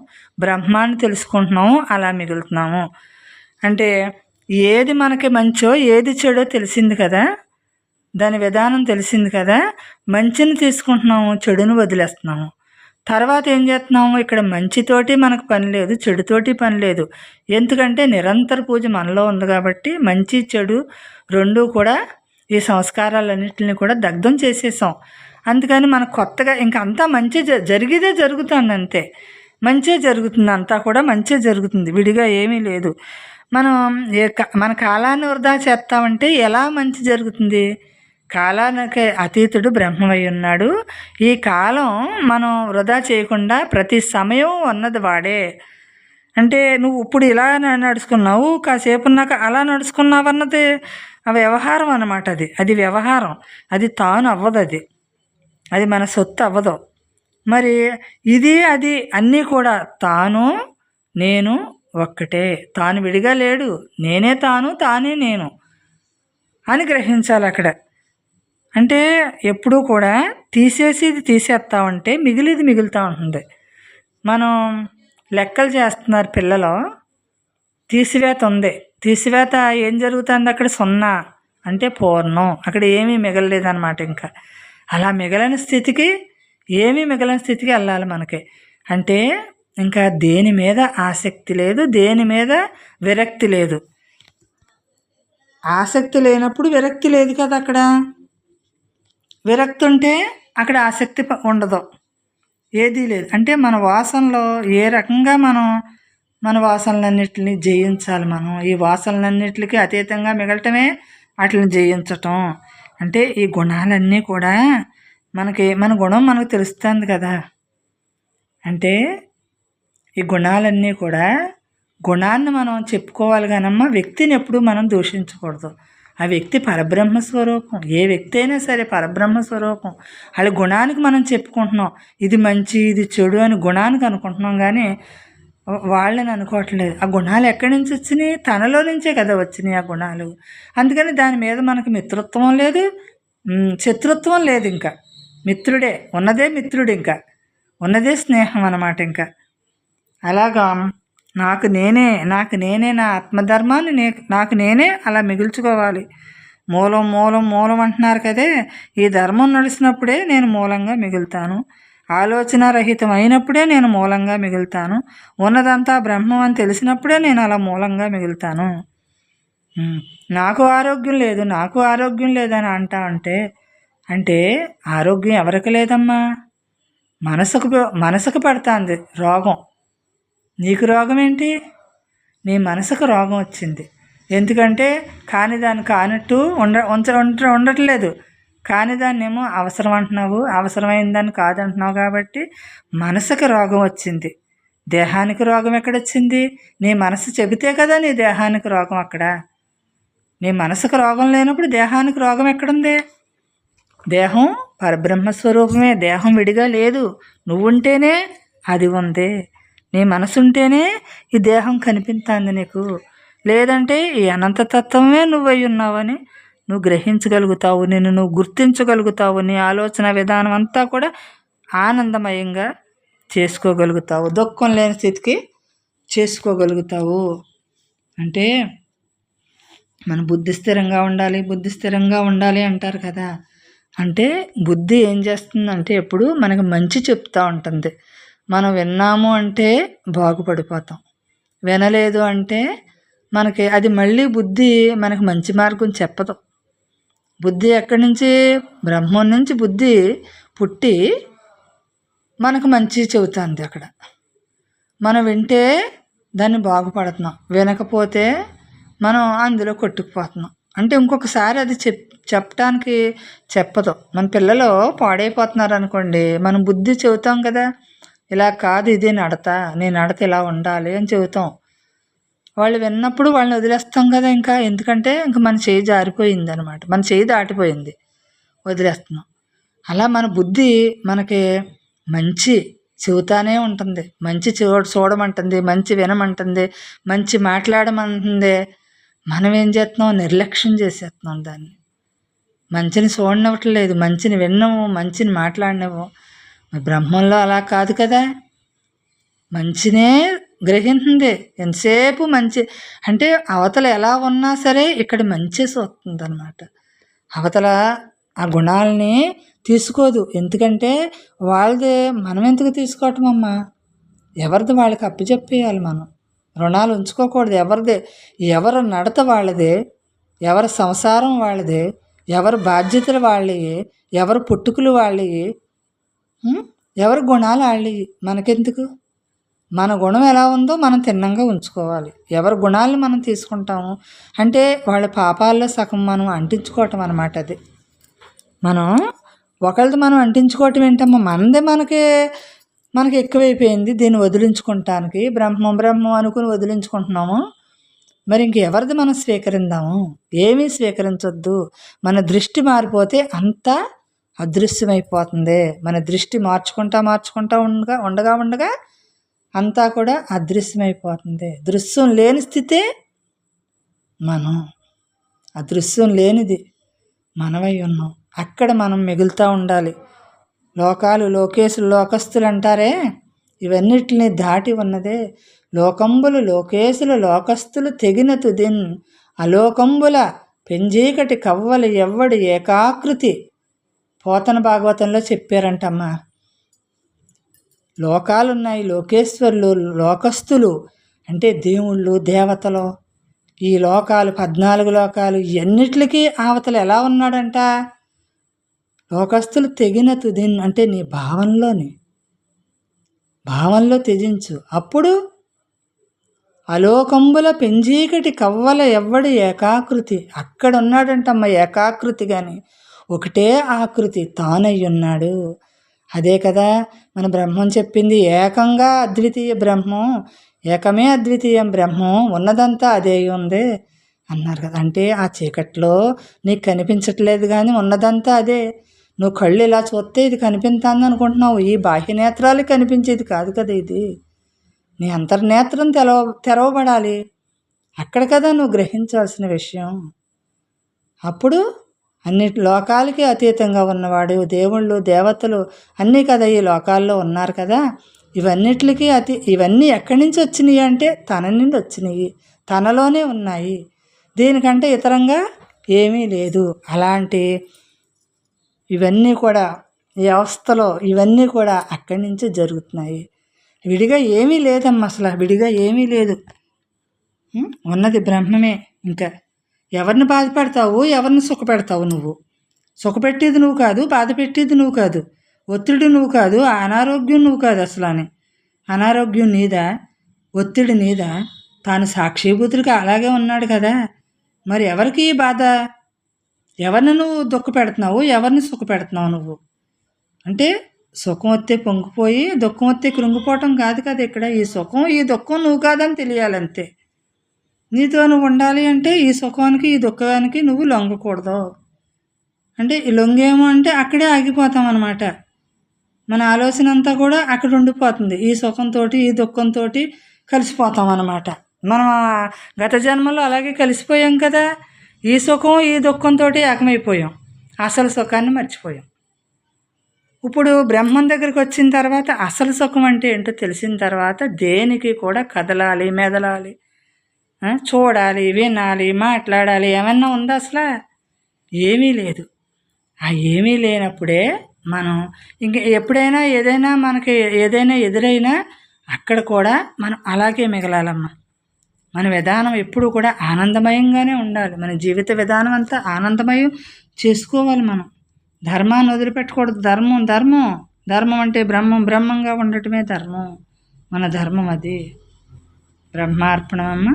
బ్రహ్మాన్ని తెలుసుకుంటున్నాము, అలా మిగులుతున్నాము. అంటే ఏది మనకి మంచో ఏది చెడో తెలిసింది కదా, దాని విధానం తెలిసింది కదా, మంచిని తీసుకుంటున్నాము, చెడును వదిలేస్తున్నాము. తర్వాత ఏం చేస్తున్నాము? ఇక్కడ మంచితోటి మనకు పని లేదు, చెడుతోటి పని లేదు. ఎందుకంటే నిరంతర పూజ మనలో ఉంది కాబట్టి మంచి చెడు రెండూ కూడా ఈ సంస్కారాలన్నింటినీ కూడా దగ్ధం చేసేసాం. అందుకని మనకు కొత్తగా ఇంక అంతా మంచి జరిగితే జరుగుతుంది, అంతే మంచే జరుగుతుంది, అంతా కూడా మంచే జరుగుతుంది, విడిగా ఏమీ లేదు. మనం మన కాలాన్ని వృధా చేస్తామంటే ఎలా మంచి జరుగుతుంది? కాలానికి అతీతుడు బ్రహ్మమై ఉన్నాడు. ఈ కాలం మనం వృధా చేయకుండా ప్రతి సమయం ఉన్నది వాడే. అంటే నువ్వు ఇప్పుడు ఇలా నడుచుకున్నావు, కాసేపు ఉన్నాక అలా నడుచుకున్నావు అన్నది వ్యవహారం అన్నమాట. అది వ్యవహారం, అది తాను అవ్వదు, అది మన సొత్తు అవ్వదు. మరి ఇది అది అన్నీ కూడా తాను నేను ఒక్కటే, తాను విడిగా లేడు, నేనే తాను, తానే నేను అని గ్రహించాలి అక్కడ. అంటే ఎప్పుడూ కూడా తీసేసేది తీసేస్తామంటే మిగిలిది మిగులుతూ ఉంటుంది. మనం లెక్కలు చేస్తున్నారు పిల్లలు, తీసివేత ఉంది, తీసివేత ఏం జరుగుతుంది అక్కడ? 0 అంటే పూర్ణం, అక్కడ ఏమీ మిగలలేదన్నమాట. ఇంకా అలా మిగలని స్థితికి, ఏమీ మిగలని స్థితికి వెళ్ళాలి మనకి. అంటే ఇంకా దేని మీద ఆసక్తి లేదు, దేని మీద విరక్తి లేదు. ఆసక్తి లేనప్పుడు విరక్తి లేదు కదా, అక్కడ విరక్తి ఉంటే అక్కడ ఆసక్తి ఉండదు, ఏదీ లేదు. అంటే మన వాసనలో ఏ రకంగా మనం మన వాసనలన్నిటిని జయించాలి. మనం ఈ వాసనలన్నిటికీ అతీతంగా మిగలటమే వాటిని జయించటం. అంటే ఈ గుణాలన్నీ కూడా మన గుణం మనకు తెలుస్తుంది కదా. అంటే ఈ గుణాలన్నీ కూడా, గుణాన్ని మనం చెప్పుకోవాలి కానమ్మా, వ్యక్తిని ఎప్పుడూ మనం దూషించకూడదు. ఆ వ్యక్తి పరబ్రహ్మ స్వరూపం, ఏ వ్యక్తి అయినా సరే పరబ్రహ్మ స్వరూపం. వాళ్ళ గుణానికి మనం చెప్పుకుంటున్నాం, ఇది మంచి ఇది చెడు అని గుణానికి అనుకుంటున్నాం, కానీ వాళ్ళని అనుకోవట్లేదు. ఆ గుణాలు ఎక్కడి నుంచి వచ్చినాయి? తనలో నుంచే కదా వచ్చినాయి ఆ గుణాలు. అందుకని దాని మీద మనకు మిత్రత్వం లేదు, శత్రుత్వం లేదు. ఇంకా మిత్రుడే, ఉన్నదే మిత్రుడు, ఇంకా ఉన్నదే స్నేహం అన్నమాట. ఇంకా అలాగా నాకు నేనే నా ఆత్మధర్మాన్ని నాకు నేనే అలా మిగుల్చుకోవాలి. మూలం అంటున్నారు కదే, ఈ ధర్మం నడిచినప్పుడే నేను మూలంగా మిగులుతాను, ఆలోచన రహితం అయినప్పుడే నేను మూలంగా మిగులుతాను, ఉన్నదంతా బ్రహ్మం అని తెలిసినప్పుడే నేను అలా మూలంగా మిగులుతాను. నాకు ఆరోగ్యం లేదని అంటే ఆరోగ్యం ఎవరికి లేదమ్మా? మనసుకు పడుతుంది రోగం. నీకు రోగం ఏంటి? నీ మనసుకు రోగం వచ్చింది. ఎందుకంటే కాని దాన్ని కానట్టు ఉండట్లేదు, కాని దాన్ని ఏమో అవసరం అంటున్నావు, అవసరమైన దాన్ని కాదంటున్నావు. కాబట్టి మనసుకు రోగం వచ్చింది. దేహానికి రోగం ఎక్కడొచ్చింది? నీ మనసు చెబితే కదా నీ దేహానికి రోగం. అక్కడ నీ మనసుకు రోగం లేనప్పుడు దేహానికి రోగం ఎక్కడుంది? దేహం పరబ్రహ్మస్వరూపమే, దేహం విడిగా లేదు. నువ్వుంటేనే అది ఉంది, నీ మనసు ఉంటేనే ఈ దేహం కనిపిస్తుంది నీకు. లేదంటే ఈ అనంతతత్వమే నువ్వై ఉన్నావని నువ్వు గ్రహించగలుగుతావు, నువ్వు గుర్తించగలుగుతావు, నీ ఆలోచన విధానం అంతా కూడా ఆనందమయంగా చేసుకోగలుగుతావు, దుఃఖం లేని స్థితికి చేసుకోగలుగుతావు. అంటే మన బుద్ధి స్థిరంగా ఉండాలి అంటారు కదా. అంటే బుద్ధి ఏం చేస్తుందంటే ఎప్పుడు మనకు మంచి చెప్తూ ఉంటుంది, మనం విన్నాము అంటే బాగుపడిపోతాం, వినలేదు అంటే మనకి అది మళ్ళీ బుద్ధి మనకు మంచి మార్గం చెప్పదు. బుద్ధి ఎక్కడి నుంచి? బ్రహ్మం నుంచి బుద్ధి పుట్టి మనకు మంచి చెబుతుంది. అక్కడ మనం వింటే దాన్ని బాగుపడుతున్నాం, వినకపోతే మనం అందులో కొట్టుకుపోతున్నాం. అంటే ఇంకొకసారి అది చెప్పడానికి చెప్పదు. మన పిల్లలు పాడైపోతున్నారు అనుకోండి, మనం బుద్ధి చెబుతాం కదా, ఇలా కాదు ఇది నడత, నీ నడత ఇలా ఉండాలి అని చెబుతాం. వాళ్ళు విన్నప్పుడు వాళ్ళని వదిలేస్తాం కదా. ఇంకా ఎందుకంటే ఇంకా మన చేయి జారిపోయింది అనమాట, మన చేయి దాటిపోయింది, వదిలేస్తున్నాం. అలా మన బుద్ధి మనకి మంచి చెబుతానే ఉంటుంది, మంచి చూడమంటుంది, మంచి వినమంటుంది, మంచి మాట్లాడమంటుంది. మనం ఏం చేస్తున్నాం? నిర్లక్ష్యం చేసేస్తున్నాం దాన్ని. మంచిని చూడనివ్వట్లేదు, మంచిని విన్నము, మంచిని మాట్లాడినవు. బ్రహ్మంలో అలా కాదు కదా, మంచినే గ్రహించింది ఎంతసేపు. మంచి అంటే అవతల ఎలా ఉన్నా సరే ఇక్కడ మంచేసి వస్తుంది అనమాట. అవతల ఆ గుణాలని తీసుకోదు. ఎందుకంటే వాళ్ళదే మనం ఎందుకు తీసుకోవటం అమ్మా? ఎవరిది వాళ్ళకి అప్పచెప్పేయాలి. మనం రుణాలు ఉంచుకోకూడదు. ఎవరి నడత వాళ్ళదే, ఎవరి సంసారం వాళ్ళదే, ఎవరి బాధ్యతలు వాళ్ళవి, ఎవరి పుట్టుకలు వాళ్ళవి, ఎవరి గుణాలు వాళ్ళవి. మనకెందుకు? మన గుణం ఎలా ఉందో మనం తిన్నంగా ఉంచుకోవాలి. ఎవరి గుణాలను మనం తీసుకుంటాము అంటే వాళ్ళ పాపాల్లో సగం మనం అంటించుకోవటం అన్నమాట. అది మనం ఒకళ్ళది మనం అంటించుకోవటం ఏంటమ్మా? మనదే మనకి ఎక్కువైపోయింది. దీన్ని వదిలించుకుంటానికి బ్రహ్మం అనుకుని వదిలించుకుంటున్నాము. మరి ఇంకెవరిది మనం స్వీకరిందాము? ఏమీ స్వీకరించొద్దు. మన దృష్టి మారిపోతే అంతా అదృశ్యమైపోతుంది. మన దృష్టి మార్చుకుంటా ఉండగా అంతా కూడా అదృశ్యమైపోతుంది. దృశ్యం లేని స్థితే మనం, అదృశ్యం లేనిది మనమై ఉన్నాం. అక్కడ మనం మిగులుతూ ఉండాలి. లోకస్తులు అంటారే, ఇవన్నిటిని దాటి ఉన్నదే. లోకేశులు లోకస్తులు తెగిన తుదిన్ అలోకంబుల పెంజీకటి కవ్వలు ఎవ్వడి ఏకాకృతి. పోతన భాగవతంలో చెప్పారంటమ్మా. లోకాలున్నాయి, లోకేశ్వరులు, లోకస్తులు అంటే దేవుళ్ళు, దేవతలు. ఈ లోకాలు 14 లోకాలు ఇవన్నిటికీ అవతల ఎలా ఉన్నాడంట? లోకస్తులు తెగిన తుదిన్ అంటే నీ భావంలో త్యజించు. అప్పుడు అలోకంబుల పెంజీకటి కవ్వల ఎవ్వడి ఏకాకృతి. అక్కడ ఉన్నాడంటమ్మ ఏకాకృతి, కానీ ఒకటే ఆకృతి తానయ్యున్నాడు. అదే కదా మన బ్రహ్మం చెప్పింది. ఏకంగా అద్వితీయ బ్రహ్మం, ఏకమే అద్వితీయం బ్రహ్మం, ఉన్నదంతా అదే ఉంది అన్నారు కదా. అంటే ఆ చీకట్లో నీకు కనిపించట్లేదు, కానీ ఉన్నదంతా అదే. నువ్వు కళ్ళు ఇలా చూస్తే ఇది కనిపిస్తుంది అనుకుంటున్నావు. ఈ బాహ్య నేత్రాలకు కనిపించేది కాదు కదా ఇది. నీ అంతర్నేత్రం తెరవబడాలి. అక్కడ కదా నువ్వు గ్రహించాల్సిన విషయం. అప్పుడు అన్నిటి లోకాలకి అతీతంగా ఉన్నవాడు, దేవుళ్ళు, దేవతలు అన్నీ కదా ఈ లోకాల్లో ఉన్నారు కదా. ఇవన్నీ ఎక్కడి నుంచి వచ్చినాయి అంటే తన నుండి వచ్చినాయి, తనలోనే ఉన్నాయి. దీనికంటే ఇతరంగా ఏమీ లేదు. అలాంటి ఇవన్నీ కూడా వ్యవస్థలో ఇవన్నీ కూడా అక్కడి నుంచే జరుగుతున్నాయి. విడిగా ఏమీ లేదమ్మా, అసలు విడిగా ఏమీ లేదు. ఉన్నది బ్రహ్మమే. ఇంకా ఎవరిని బాధ పెడతావు, ఎవరిని సుఖపెడతావు? నువ్వు సుఖపెట్టేది నువ్వు కాదు, బాధ పెట్టేది నువ్వు కాదు, ఒత్తిడి నువ్వు కాదు, అనారోగ్యం నువ్వు కాదు. అసలు అనారోగ్యం నీదా, ఒత్తిడి నీదా? తాను సాక్షిభూతుడిగా అలాగే ఉన్నాడు కదా. మరి ఎవరికి బాధ? ఎవరిని నువ్వు దుఃఖ పెడుతున్నావు, ఎవరిని సుఖ పెడుతున్నావు నువ్వు? అంటే సుఖం వస్తే పొంగిపోయి దుఃఖం వస్తే కృంగిపోవటం కాదు కదా ఇక్కడ. ఈ సుఖం ఈ దుఃఖం నువ్వు కాదని తెలియాలంతే. నీతో నువ్వు ఉండాలి అంటే ఈ సుఖానికి ఈ దుఃఖానికి నువ్వు లొంగకూడదు. అంటే ఈ లొంగేమో అంటే అక్కడే ఆగిపోతాం అన్నమాట. మన ఆలోచన అంతా కూడా అక్కడ ఉండిపోతుంది. ఈ సుఖంతో ఈ దుఃఖంతో కలిసిపోతాం అన్నమాట. మనం గత జన్మలో అలాగే కలిసిపోయాం కదా. ఈ సుఖం ఈ దుఃఖంతో ఏకమైపోయాం, అసలు సుఖాన్ని మర్చిపోయాం. ఇప్పుడు బ్రహ్మం దగ్గరికి వచ్చిన తర్వాత అసలు సుఖం అంటే ఏంటో తెలిసిన తర్వాత దేనికి కూడా కదలాలి, మెదలాలి, చూడాలి, వినాలి, మాట్లాడాలి ఏమన్నా ఉందా? అసలు ఏమీ లేదు. ఆ ఏమీ లేనప్పుడే మనం ఇంక ఎప్పుడైనా ఏదైనా మనకి ఏదైనా ఎదురైనా అక్కడ కూడా మనం అలాగే మిగలాలమ్మా. మన విధానం ఎప్పుడు కూడా ఆనందమయంగానే ఉండాలి. మన జీవిత విధానం అంతా ఆనందమయం చేసుకోవాలి మనం. ధర్మాన్ని వదిలిపెట్టకూడదు. ధర్మం ధర్మం ధర్మం అంటే బ్రహ్మంగా ఉండటమే ధర్మం. మన ధర్మం అది. బ్రహ్మార్పణం అమ్మ.